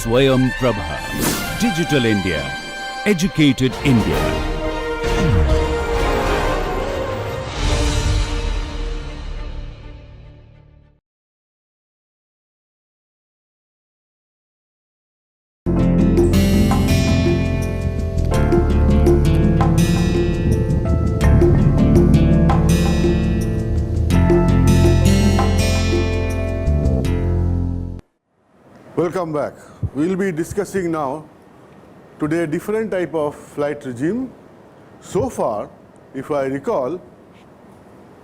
SwayamPrabha. Digital India. Educated India. Welcome back. We will be discussing now today a different type of flight regime. So far, if I recall,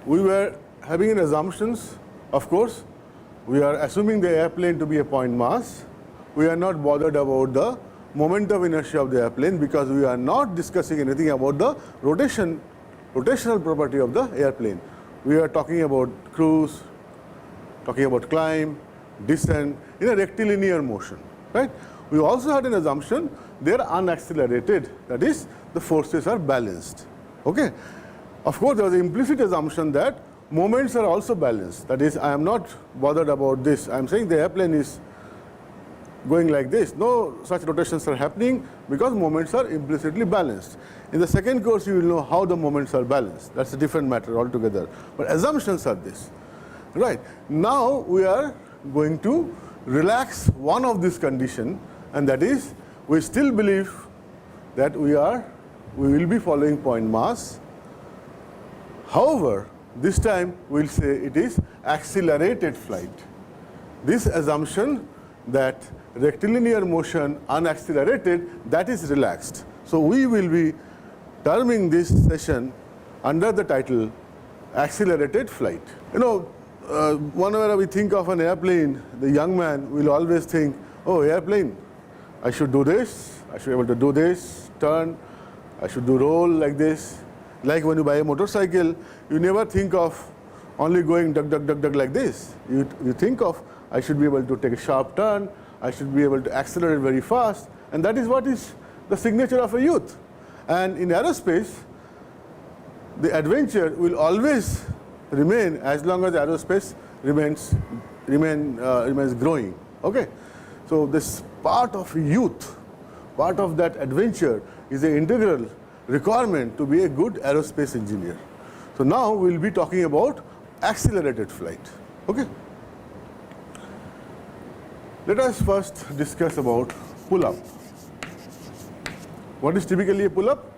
we were having an assumptions. Of course, we are assuming the airplane to be a point mass. We are not bothered about the moment of inertia of the airplane because we are not discussing anything about the rotational property of the airplane. We are talking about cruise, talking about climb, descent in a rectilinear motion, right? We also had an assumption they are unaccelerated, that is, the forces are balanced. Okay. Of course, there was an implicit assumption that moments are also balanced. That is, I am not bothered about this. I am saying the airplane is going like this. No such rotations are happening because moments are implicitly balanced. In the second course, you will know how the moments are balanced. That's a different matter altogether. But assumptions are this. Right. Now we are going to relax one of this condition, and that is we still believe that we will be following point mass. However, this time we will say it is accelerated flight. This assumption that rectilinear motion unaccelerated, that is relaxed. So we will be terming this session under the title accelerated flight. You know, whenever we think of an airplane, the young man will always think, oh, airplane, I should do this, I should be able to do this, turn, I should do roll like this. Like when you buy a motorcycle, you never think of only going duck, duck, duck, duck like this. You think of, I should be able to take a sharp turn, I should be able to accelerate very fast, and that is what is the signature of a youth. And in aerospace, the adventure will always remain as long as aerospace remains growing. Okay, so this part of youth, part of that adventure is an integral requirement to be a good aerospace engineer. So now we will be talking about accelerated flight. Okay, let us first discuss about pull-up. What is typically a pull-up?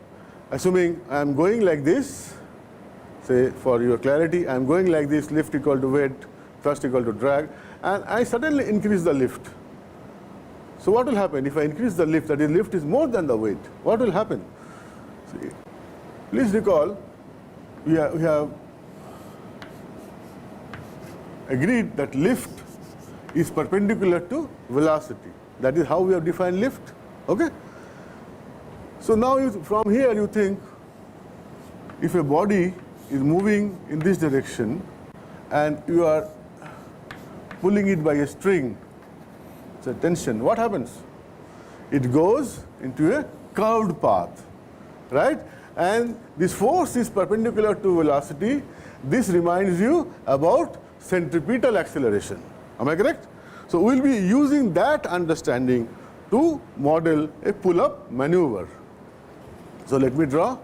Assuming I am going like this. Say, for your clarity, I am going like this, lift equal to weight, thrust equal to drag, and I suddenly increase the lift. So what will happen? If I increase the lift, that is, lift is more than the weight, what will happen? See, please recall, we have agreed that lift is perpendicular to velocity. That is how we have defined lift. Okay? So now from here you think, if a body is moving in this direction and you are pulling it by a string, it's a tension, what happens? It goes into a curved path, right? And this force is perpendicular to velocity. This reminds you about centripetal acceleration. Am I correct? So we will be using that understanding to model a pull-up maneuver. So let me draw.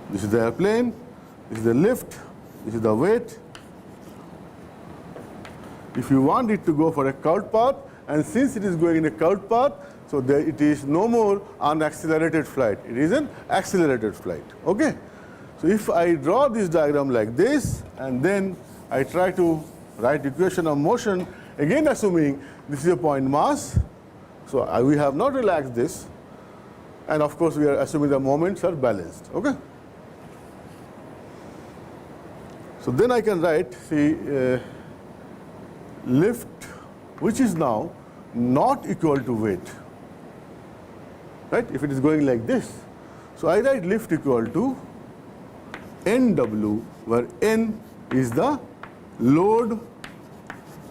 This is the airplane, this is the lift, this is the weight. If you want it to go for a curved path, and since it is going in a curved path, so there it is no more unaccelerated flight, it is an accelerated flight. Okay? So if I draw this diagram like this, and then I try to write equation of motion, again assuming this is a point mass, so we have not relaxed this, and of course we are assuming the moments are balanced. Okay? So then I can write, see, lift, which is now not equal to weight, right? If it is going like this. So I write lift equal to NW, where N is the load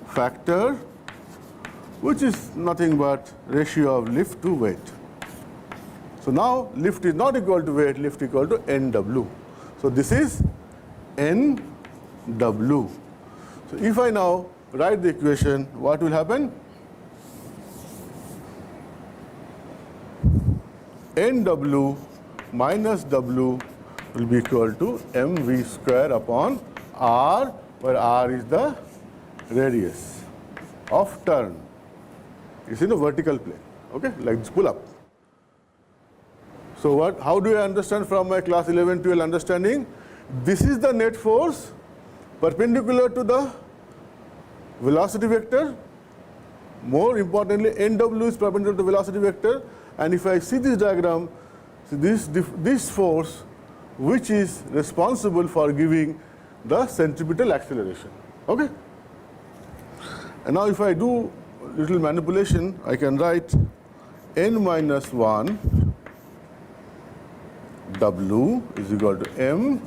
factor, which is nothing but ratio of lift to weight. So now lift is not equal to weight, lift equal to NW. So this is NW. So if I now write the equation, what will happen? NW minus W will be equal to mv square upon r, where r is the radius of turn. It's in a vertical plane, okay, like this pull up. So how do I understand from my class 11, 12 understanding? This is the net force perpendicular to the velocity vector. More importantly, NW is perpendicular to the velocity vector. And if I see this diagram, see this force which is responsible for giving the centripetal acceleration. Okay? And now if I do little manipulation, I can write n minus 1 W is equal to m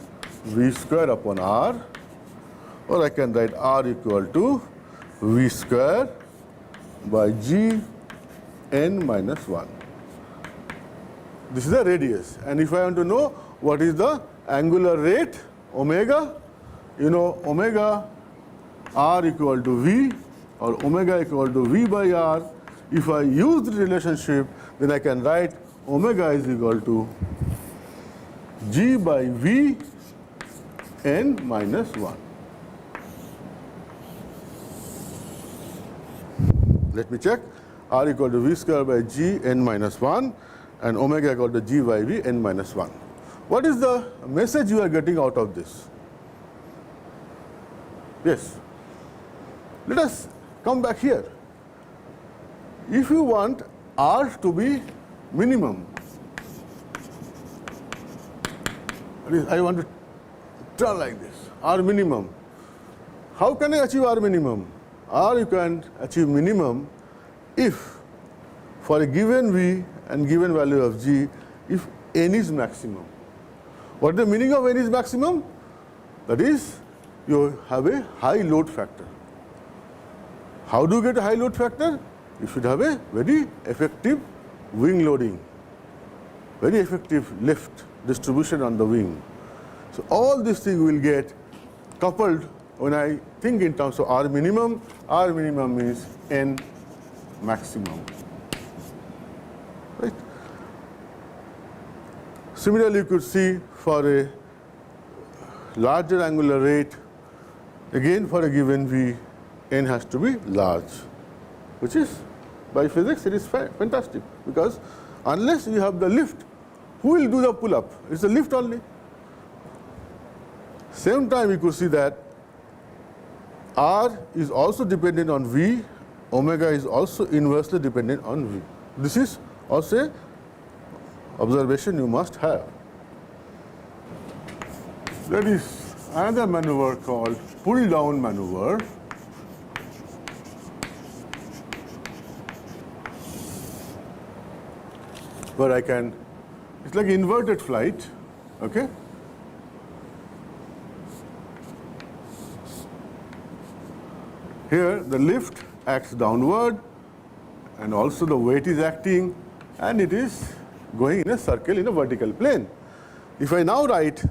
v square upon r, or I can write r equal to v square by g n minus 1. This is the radius. And if I want to know what is the angular rate, omega, you know omega r equal to v, or omega equal to v by r. If I use the relationship, then I can write omega is equal to g by v n minus 1. Let me check. R equal to v square by g n minus 1 and omega equal to g by v n minus 1. What is the message you are getting out of this? Yes. Let us come back here. If you want r to be minimum, I want to turn like this, r minimum. How can I achieve r minimum? R you can achieve minimum if for a given v and given value of g, if n is maximum. What is the meaning of n is maximum? That is, you have a high load factor. How do you get a high load factor? You should have a very effective wing loading, very effective lift distribution on the wing. So all these things will get coupled when I think in terms of R minimum. R minimum is N maximum. Right? Similarly, you could see for a larger angular rate, again for a given V, N has to be large, which is, by physics, it is fantastic, because unless you have the lift, who will do the pull-up? It's the lift only. Same time, you could see that R is also dependent on V, omega is also inversely dependent on V. This is also an observation you must have. There is another maneuver called pull-down maneuver. Where I can, it's like inverted flight, okay? Here the lift acts downward and also the weight is acting and it is going in a circle in a vertical plane. If I now write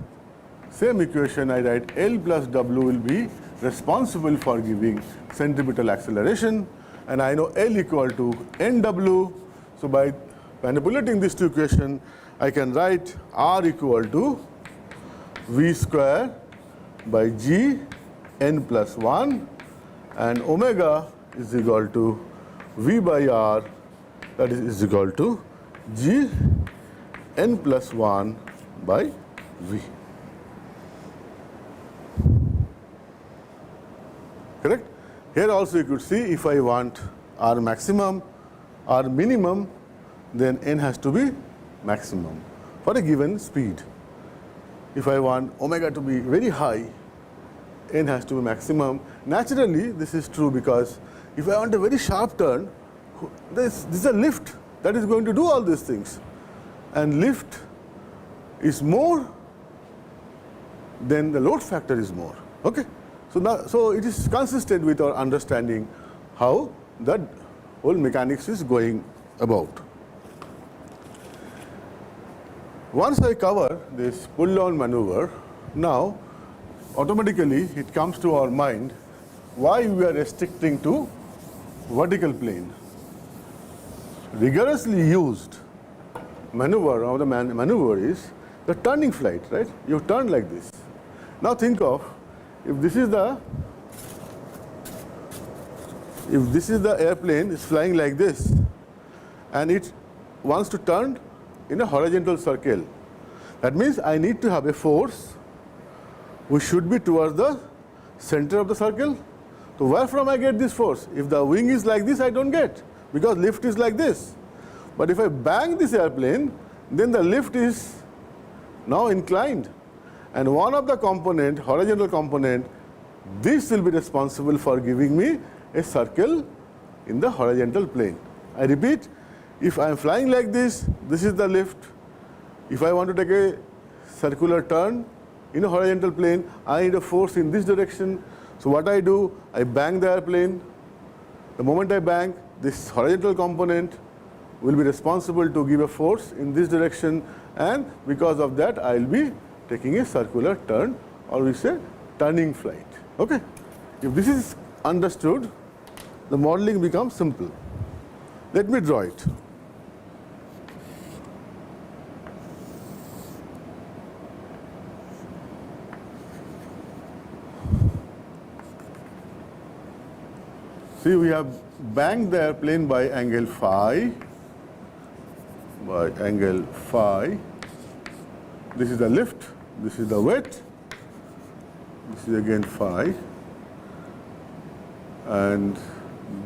same equation, I write L plus W will be responsible for giving centripetal acceleration, and I know L equal to NW. So by manipulating this two equation, I can write R equal to V square by G N plus 1, and omega is equal to V by R, that is equal to G N plus 1 by V. Correct? Here also you could see, if I want R maximum, R minimum, then N has to be maximum for a given speed. If I want omega to be very high, N has to be maximum. Naturally, this is true because if I want a very sharp turn, this is a lift that is going to do all these things. And lift is more, then the load factor is more. Okay? So it is consistent with our understanding how that whole mechanics is going about. Once I cover this pull-down maneuver, now automatically it comes to our mind why we are restricting to vertical plane. Rigorously used maneuver, or the maneuver is the turning flight, right? You turn like this. Now think of, if this is the airplane is flying like this, and it wants to turn in a horizontal circle. That means I need to have a force which should be towards the center of the circle. So where from I get this force? If the wing is like this, I don't get, because lift is like this. But if I bang this airplane, then the lift is now inclined. And one of the component, horizontal component, this will be responsible for giving me a circle in the horizontal plane. I repeat, if I am flying like this is the lift. If I want to take a circular turn in a horizontal plane, I need a force in this direction. So what I do, I bang the airplane. The moment I bang, this horizontal component will be responsible to give a force in this direction, and because of that I will be taking a circular turn, or we say turning flight. Okay? If this is understood, the modeling becomes simple. Let me draw it. See, we have banged the airplane by angle phi. This is the lift, this is the weight, this is again phi, and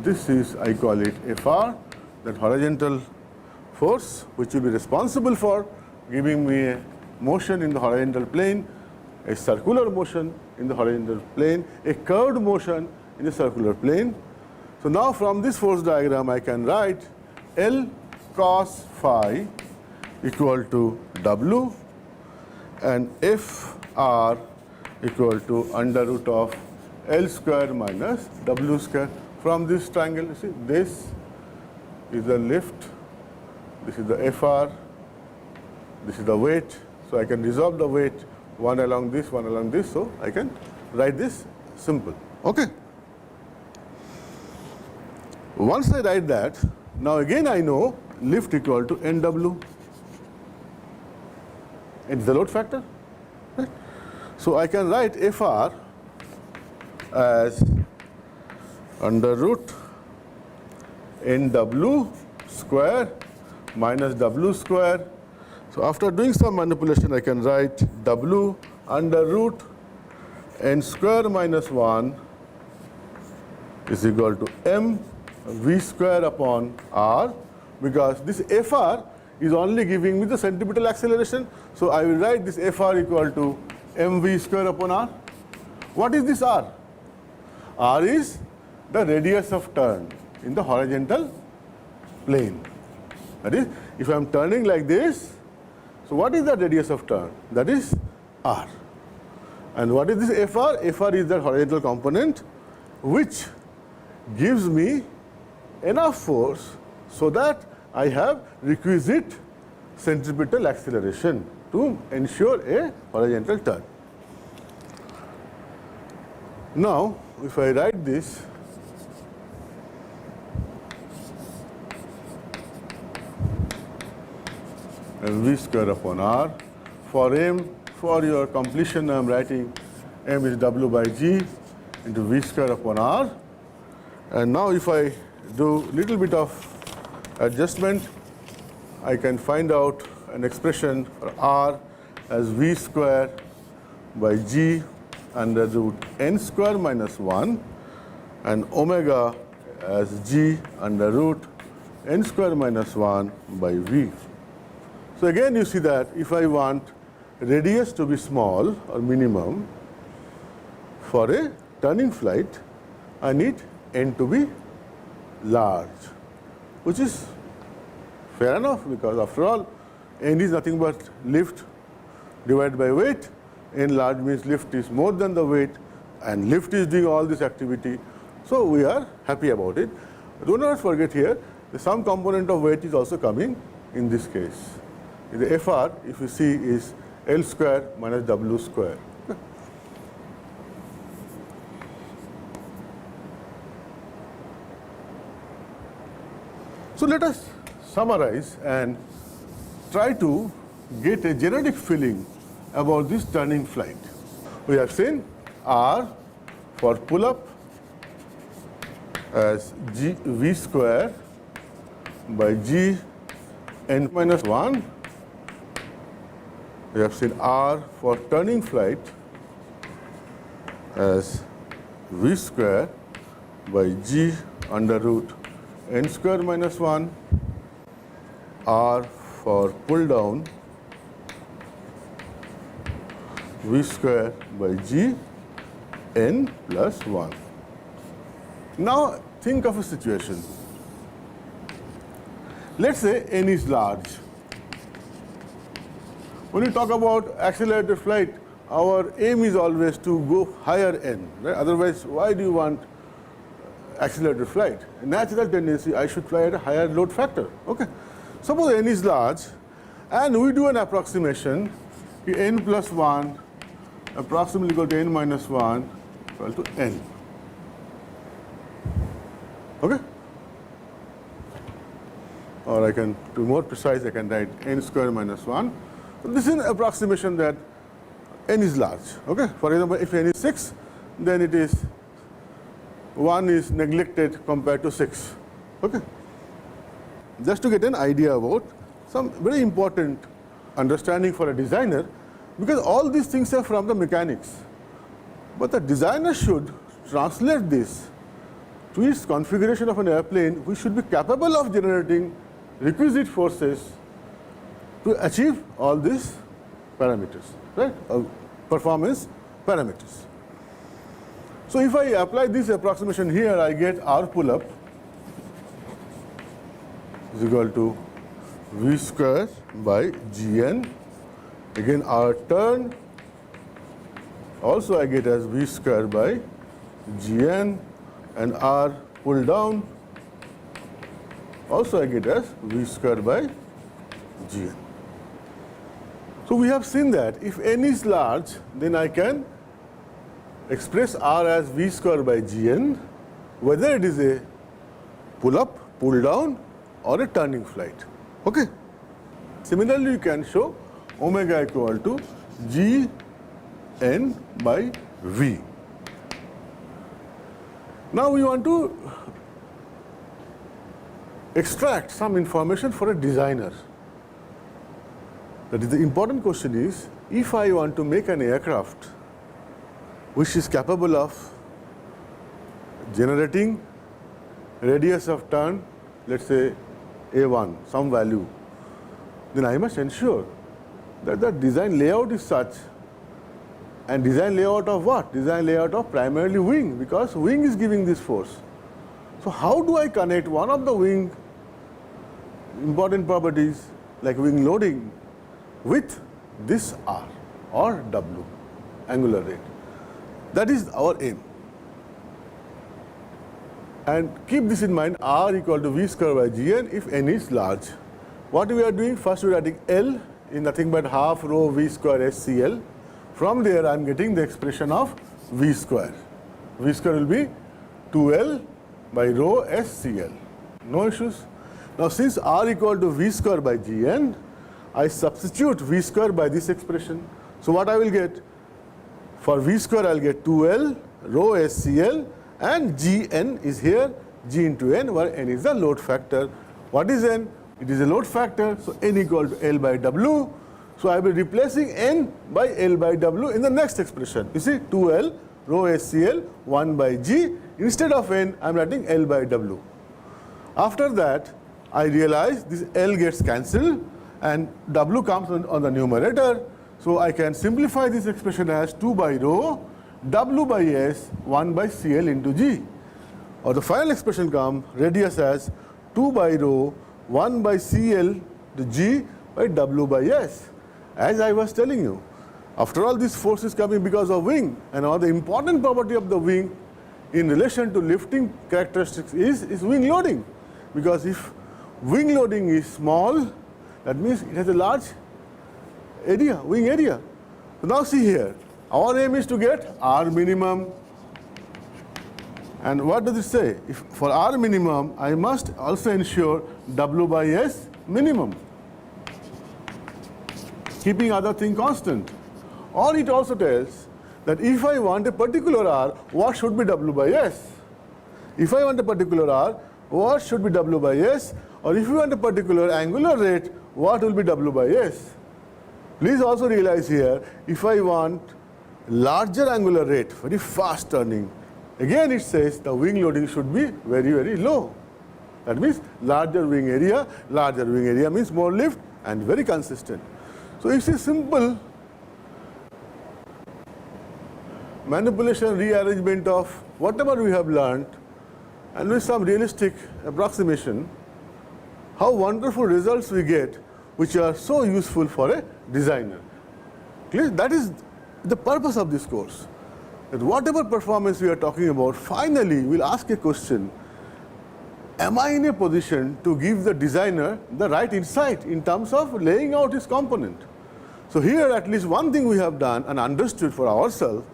this is, I call it Fr, that horizontal force which will be responsible for giving me a motion in the horizontal plane, a circular motion in the horizontal plane, a curved motion in the circular plane. So now from this force diagram I can write L cos phi equal to W, and Fr equal to under root of L square minus W square. From this triangle, you see, this is the lift, this is the Fr, this is the weight. So I can resolve the weight, one along this, so I can write this simple. Okay? Once I write that, now again I know lift equal to NW. It's the load factor. Right? So I can write Fr as under root NW square minus W square. So after doing some manipulation, I can write W under root N square minus 1 is equal to M V square upon R, because this Fr is only giving me the centripetal acceleration. So I will write this Fr equal to mv square upon r. What is this r? R is the radius of turn in the horizontal plane. That is, if I am turning like this, so what is the radius of turn? That is r. And what is this Fr? Fr is the horizontal component which gives me enough force so that I have requisite centripetal acceleration to ensure a horizontal turn. Now, if I write this, mv square upon r, for m, for your completion I am writing m is w by g into v square upon r. And now if I do little bit of adjustment, I can find out an expression for r as v square by g under root n square minus 1 and omega as g under root n square minus 1 by v. So again you see that if I want radius to be small or minimum for a turning flight, I need n to be large, which is fair enough, because after all n is nothing but lift divided by weight. N large means lift is more than the weight, and lift is doing all this activity. So we are happy about it. Do not forget here, some component of weight is also coming in this case. The Fr, if you see, is L square minus W square. let us summarize and try to get a generic feeling about this turning flight. We have seen R for pull-up as v square by g n minus 1. We have seen R for turning flight as v square by g under root n square minus 1. R for pull down v square by g n plus 1. Now think of a situation. Let's say n is large. When you talk about accelerated flight, our aim is always to go higher n. Right? Otherwise, why do you want accelerated flight? A natural tendency, I should fly at a higher load factor. Okay. Suppose n is large, and we do an approximation, n plus 1 approximately equal to n minus 1 equal to n. Okay? Or I can, to be more precise, I can write n square minus 1. So this is an approximation that n is large. Okay? For example, if n is 6, then it is 1 is neglected compared to 6. Okay? Just to get an idea about some very important understanding for a designer, because all these things are from the mechanics. But the designer should translate this to its configuration of an airplane, which should be capable of generating requisite forces to achieve all these parameters, right? Performance parameters. So if I apply this approximation here, I get R pull up is equal to v square by gn. Again, R turn also I get as v square by gn, and R pull down also I get as v square by gn. So we have seen that if n is large, then I can express R as v square by gn, whether it is a pull up, pull down, or a turning flight. Okay. Similarly, you can show omega equal to g n by v. Now we want to extract some information for a designer. That is, the important question is, if I want to make an aircraft which is capable of generating radius of turn, let's say A1, some value, then I must ensure that the design layout is such. And design layout of what? Design layout of primarily wing, because wing is giving this force. So how do I connect one of the wing important properties like wing loading with this R or W, angular rate? That is our aim. And keep this in mind, R equal to v square by gn if n is large. What we are doing? First we are writing L is nothing but half rho v square SCL. From there I am getting the expression of v square. V square will be 2L by rho SCL. No issues. Now since R equal to v square by gn, I substitute v square by this expression. So what I will get? For v square I will get 2L rho SCL, and gn is here, g into n, where n is the load factor. What is n? It is a load factor, so n equal to L by W. So I will be replacing n by L by W in the next expression. You see, 2L rho SCL 1 by g. Instead of n, I am writing L by W. After that, I realize this L gets cancelled and W comes on the numerator. So I can simplify this expression as 2 by rho W by S 1 by CL into G. Or the final expression comes radius as 2 by rho 1 by CL to G by W by S. As I was telling you, after all, this force is coming because of wing, and all the important property of the wing in relation to lifting characteristics is wing loading. Because if wing loading is small, that means it has a large area, wing area. So now see here, our aim is to get R minimum And what does it say? If for R minimum, I must also ensure W by S minimum, keeping other thing constant. Or it also tells that if I want a particular R, what should be W by S? If I want a particular R, what should be W by S? Or if you want a particular angular rate, what will be W by S? Please also realize here, if I want larger angular rate, very fast turning, again it says the wing loading should be very, very low. That means larger wing area means more lift and very consistent. So it's a simple manipulation, rearrangement of whatever we have learned, and with some realistic approximation, how wonderful results we get, which are so useful for a designer. Clear? That is the purpose of this course. That whatever performance we are talking about, finally we'll ask a question: am I in a position to give the designer the right insight in terms of laying out his component? So here at least one thing we have done and understood for ourselves,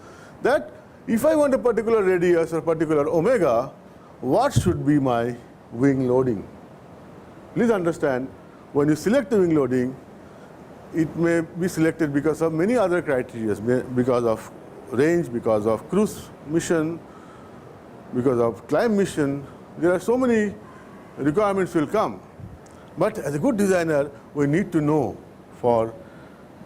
that if I want a particular radius or particular omega, what should be my wing loading? Please understand, when you select the wing loading, it may be selected because of many other criteria, because of range, because of cruise mission, because of climb mission. There are so many requirements will come. But as a good designer, we need to know for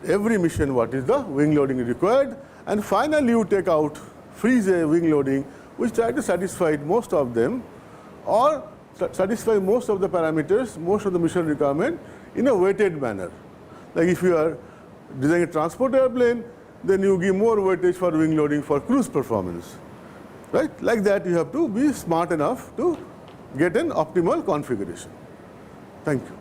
every mission what is the wing loading required, and finally you take out, freeze a wing loading which try to satisfy most of them, or satisfy most of the parameters, most of the mission requirement in a weighted manner. Like if you are designing a transport airplane, then you give more weightage for wing loading for cruise performance. Right? Like that you have to be smart enough to get an optimal configuration. Thank you.